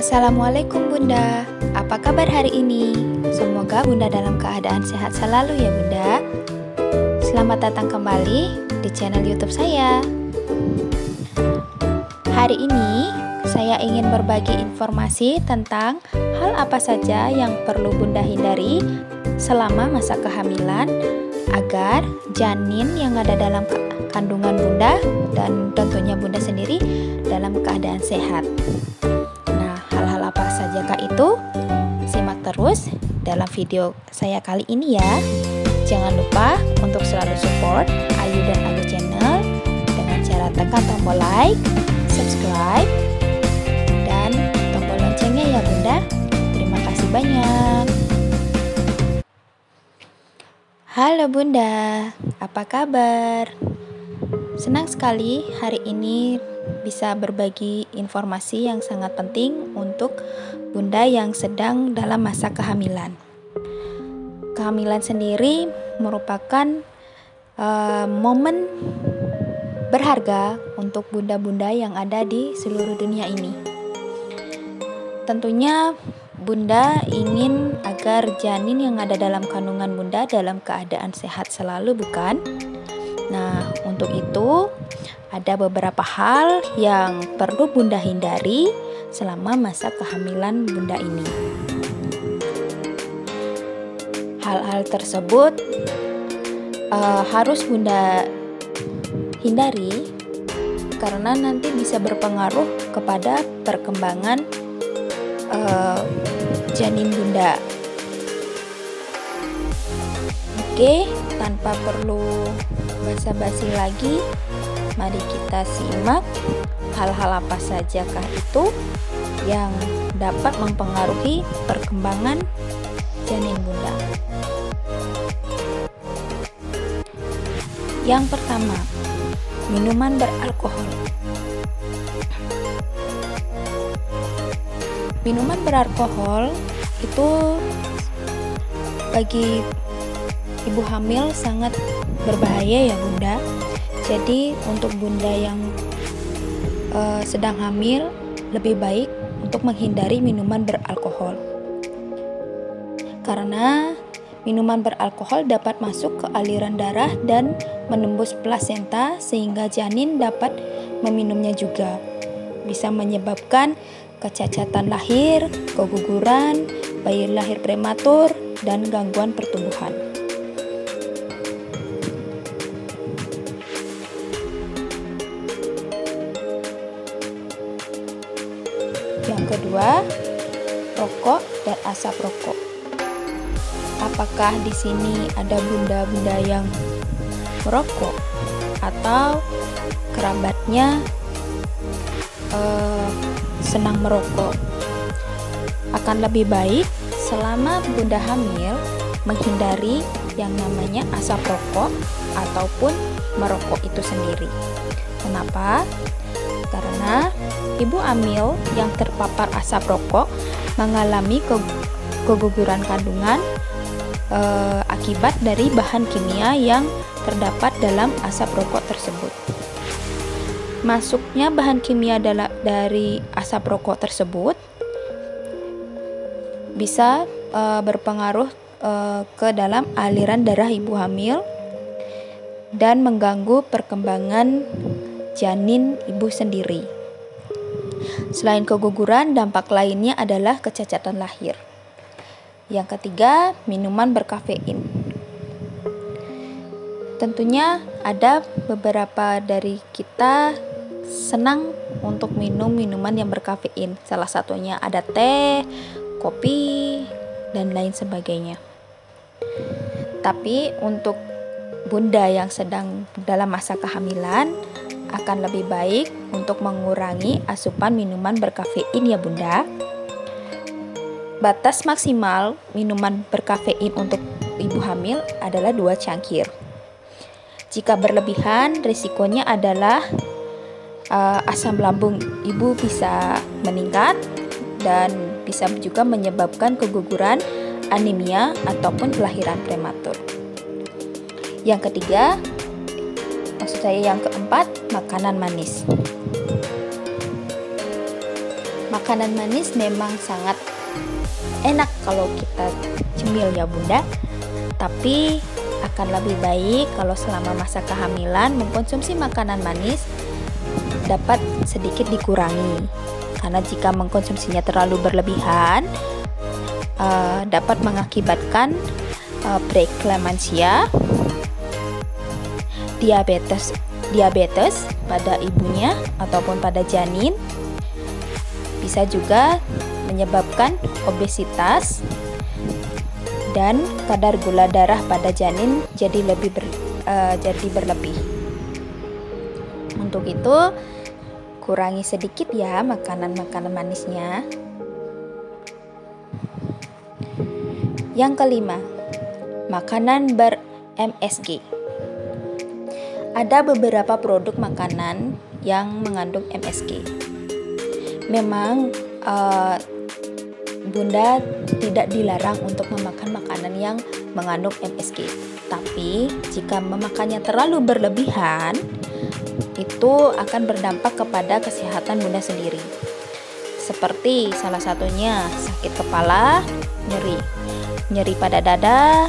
Assalamualaikum Bunda, apa kabar hari ini? Semoga Bunda dalam keadaan sehat selalu ya Bunda. Selamat datang kembali di channel YouTube saya. Hari ini saya ingin berbagi informasi tentang hal apa saja yang perlu Bunda hindari selama masa kehamilan agar janin yang ada dalam kandungan Bunda dan tentunya Bunda sendiri dalam keadaan sehat. Hal-hal apa sajakah itu? Simak terus dalam video saya kali ini ya. Jangan lupa untuk selalu support Ayu dan Ayu channel dengan cara tekan tombol like, subscribe, dan tombol loncengnya ya Bunda. Terima kasih banyak. Halo Bunda, apa kabar? Senang sekali hari ini bisa berbagi informasi yang sangat penting untuk Bunda yang sedang dalam masa kehamilan. Kehamilan sendiri merupakan momen berharga untuk bunda-bunda yang ada di seluruh dunia ini. Tentunya Bunda ingin agar janin yang ada dalam kandungan Bunda dalam keadaan sehat selalu, bukan? Nah, untuk itu ada beberapa hal yang perlu Bunda hindari selama masa kehamilan Bunda ini. Hal-hal tersebut harus Bunda hindari karena nanti bisa berpengaruh kepada perkembangan janin Bunda. Oke, tanpa perlu basa-basi lagi, mari kita simak hal-hal apa sajakah itu yang dapat mempengaruhi perkembangan janin Bunda. Yang pertama, minuman beralkohol. Minuman beralkohol itu bagi ibu hamil sangat berbahaya ya Bunda. Jadi untuk Bunda yang sedang hamil lebih baik untuk menghindari minuman beralkohol. Karena minuman beralkohol dapat masuk ke aliran darah dan menembus plasenta sehingga janin dapat meminumnya juga. Bisa menyebabkan kecacatan lahir, keguguran, bayi lahir prematur, dan gangguan pertumbuhan. Yang kedua, rokok dan asap rokok. Apakah di sini ada bunda-bunda yang merokok atau kerabatnya senang merokok? Akan lebih baik selama Bunda hamil menghindari yang namanya asap rokok ataupun merokok itu sendiri. Kenapa? Karena ibu hamil yang terpapar asap rokok mengalami keguguran kandungan akibat dari bahan kimia yang terdapat dalam asap rokok tersebut. Masuknya bahan kimia dari asap rokok tersebut bisa berpengaruh ke dalam aliran darah ibu hamil dan mengganggu perkembangan janin ibu sendiri. Selain keguguran, dampak lainnya adalah kecacatan lahir. Yang ketiga, minuman berkafein. Tentunya ada beberapa dari kita senang untuk minum minuman yang berkafein. Salah satunya ada teh, kopi, dan lain sebagainya. Tapi untuk Bunda yang sedang dalam masa kehamilan, akan lebih baik untuk mengurangi asupan minuman berkafein ya Bunda. Batas maksimal minuman berkafein untuk ibu hamil adalah 2 cangkir. Jika berlebihan, risikonya adalah asam lambung ibu bisa meningkat dan bisa juga menyebabkan keguguran, anemia, ataupun kelahiran prematur. Yang ketiga, maksud saya yang keempat, makanan manis. Makanan manis memang sangat enak kalau kita cemil ya Bunda, tapi akan lebih baik kalau selama masa kehamilan mengkonsumsi makanan manis dapat sedikit dikurangi, karena jika mengkonsumsinya terlalu berlebihan dapat mengakibatkan preeklamsia, diabetes pada ibunya ataupun pada janin, bisa juga menyebabkan obesitas dan kadar gula darah pada janin jadi berlebih. Untuk itu kurangi sedikit ya makanan-makanan manisnya. Yang kelima, makanan ber-MSG. Ada beberapa produk makanan yang mengandung MSG. Memang Bunda tidak dilarang untuk memakan makanan yang mengandung MSG, tapi jika memakannya terlalu berlebihan, itu akan berdampak kepada kesehatan Bunda sendiri. Seperti salah satunya sakit kepala, nyeri pada dada,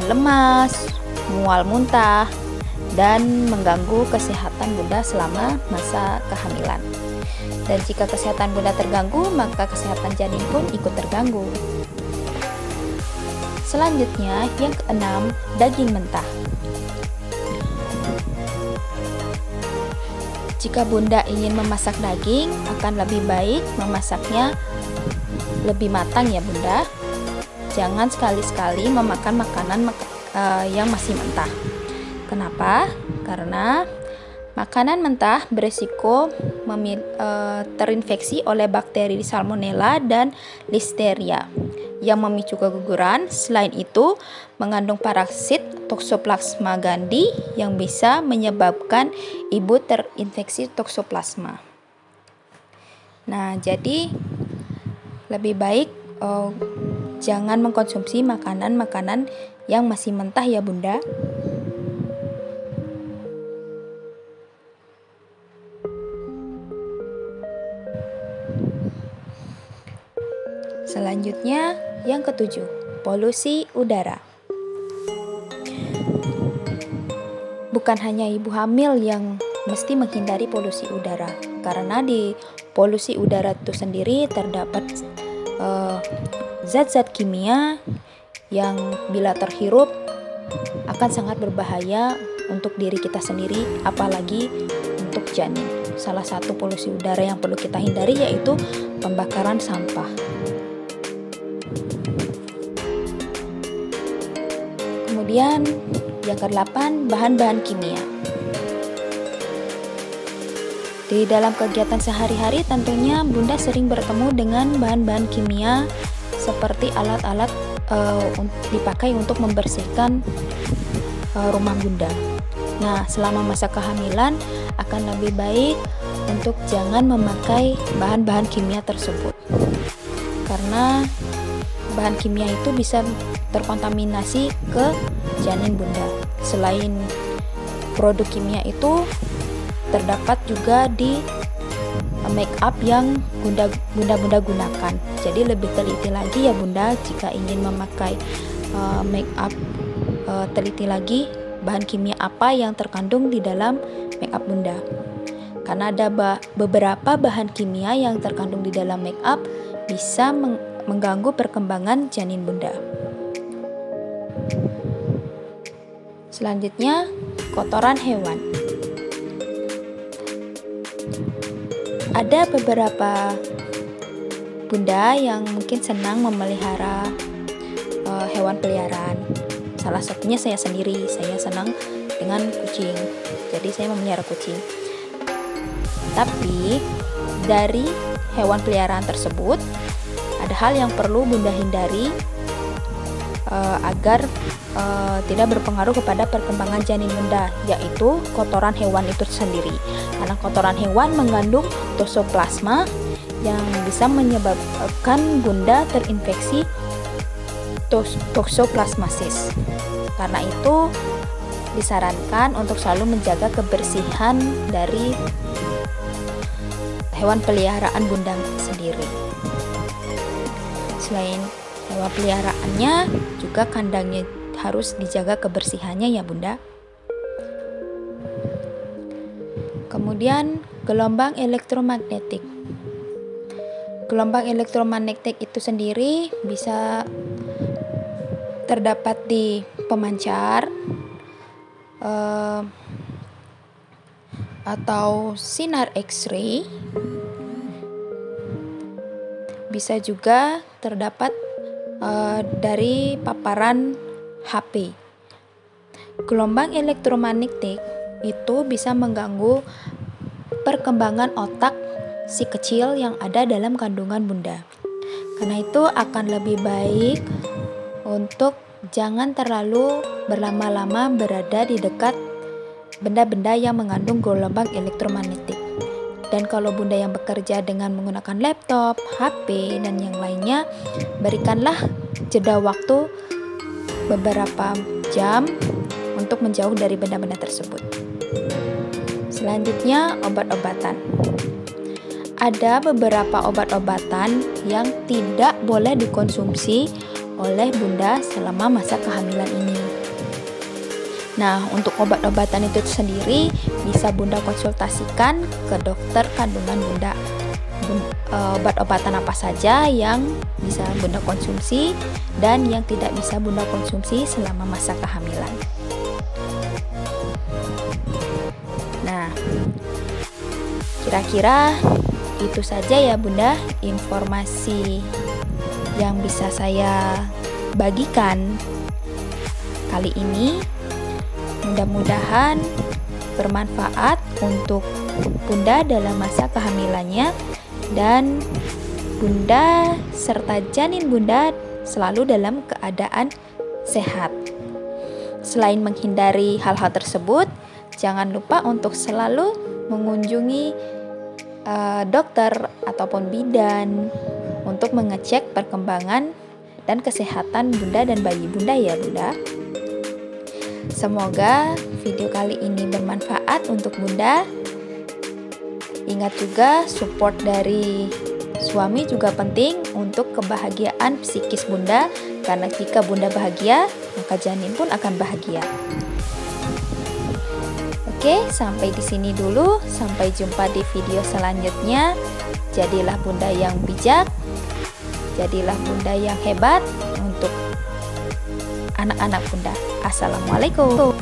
lemas, mual muntah, dan mengganggu kesehatan Bunda selama masa kehamilan. Dan jika kesehatan Bunda terganggu, maka kesehatan janin pun ikut terganggu. Selanjutnya, yang keenam, daging mentah. Jika Bunda ingin memasak daging, akan lebih baik memasaknya lebih matang ya Bunda. Jangan sekali-sekali memakan makanan yang masih mentah. Kenapa? Karena makanan mentah berisiko terinfeksi oleh bakteri Salmonella dan Listeria yang memicu keguguran. Selain itu, mengandung parasit Toxoplasma gondii yang bisa menyebabkan ibu terinfeksi toksoplasma. Nah, jadi lebih baik jangan mengkonsumsi makanan-makanan yang masih mentah ya Bunda. Selanjutnya, yang ketujuh, polusi udara. Bukan hanya ibu hamil yang mesti menghindari polusi udara, karena di polusi udara itu sendiri terdapat zat-zat kimia yang bila terhirup akan sangat berbahaya untuk diri kita sendiri, apalagi untuk janin. Salah satu polusi udara yang perlu kita hindari yaitu pembakaran sampah. Kemudian yang ke-8, bahan-bahan kimia. Di dalam kegiatan sehari-hari tentunya Bunda sering bertemu dengan bahan-bahan kimia seperti alat-alat dipakai untuk membersihkan rumah Bunda. Nah, selama masa kehamilan akan lebih baik untuk jangan memakai bahan-bahan kimia tersebut. Karena bahan kimia itu bisa terkontaminasi ke janin Bunda. Selain produk kimia itu terdapat juga di make up yang Bunda gunakan. Jadi lebih teliti lagi ya Bunda jika ingin memakai make up, teliti lagi bahan kimia apa yang terkandung di dalam make up Bunda. Karena ada beberapa bahan kimia yang terkandung di dalam make up bisa mengganggu perkembangan janin Bunda. Selanjutnya, kotoran hewan. Ada beberapa Bunda yang mungkin senang memelihara hewan peliharaan. Salah satunya saya sendiri, saya senang dengan kucing. Jadi saya memelihara kucing. Tapi dari hewan peliharaan tersebut ada hal yang perlu Bunda hindari agar tidak berpengaruh kepada perkembangan janin Bunda, yaitu kotoran hewan itu sendiri. Karena kotoran hewan mengandung toxoplasma yang bisa menyebabkan Bunda terinfeksi toxoplasmasis. Karena itu disarankan untuk selalu menjaga kebersihan dari hewan peliharaan bunda sendiri. Selain hewan peliharaannya, juga kandangnya harus dijaga kebersihannya ya bunda. Kemudian gelombang elektromagnetik. Gelombang elektromagnetik itu sendiri bisa terdapat di pemancar atau sinar X-ray. Bisa juga terdapat dari paparan HP. Gelombang elektromagnetik itu bisa mengganggu perkembangan otak si kecil yang ada dalam kandungan bunda. Karena itu akan lebih baik untuk jangan terlalu berlama-lama berada di dekat benda-benda yang mengandung gelombang elektromagnetik. Dan kalau bunda yang bekerja dengan menggunakan laptop, HP, dan yang lainnya, berikanlah jeda waktu beberapa jam untuk menjauh dari benda-benda tersebut. Selanjutnya, obat-obatan. Ada beberapa obat-obatan yang tidak boleh dikonsumsi oleh bunda selama masa kehamilan ini. Nah, untuk obat-obatan itu sendiri bisa bunda konsultasikan ke dokter kandungan bunda. Obat-obatan apa saja yang bisa bunda konsumsi dan yang tidak bisa bunda konsumsi selama masa kehamilan. Nah, kira-kira itu saja ya bunda informasi yang bisa saya bagikan kali ini. Mudah-mudahan bermanfaat untuk bunda dalam masa kehamilannya dan bunda serta janin bunda selalu dalam keadaan sehat. Selain menghindari hal-hal tersebut, jangan lupa untuk selalu mengunjungi dokter ataupun bidan untuk mengecek perkembangan dan kesehatan bunda dan bayi bunda ya bunda. Semoga video kali ini bermanfaat untuk bunda. Ingat juga support dari suami juga penting untuk kebahagiaan psikis bunda, karena jika bunda bahagia, maka janin pun akan bahagia. Oke, sampai di sini dulu. Sampai jumpa di video selanjutnya. Jadilah bunda yang bijak, jadilah bunda yang hebat untuk anak-anak bunda. Assalamualaikum.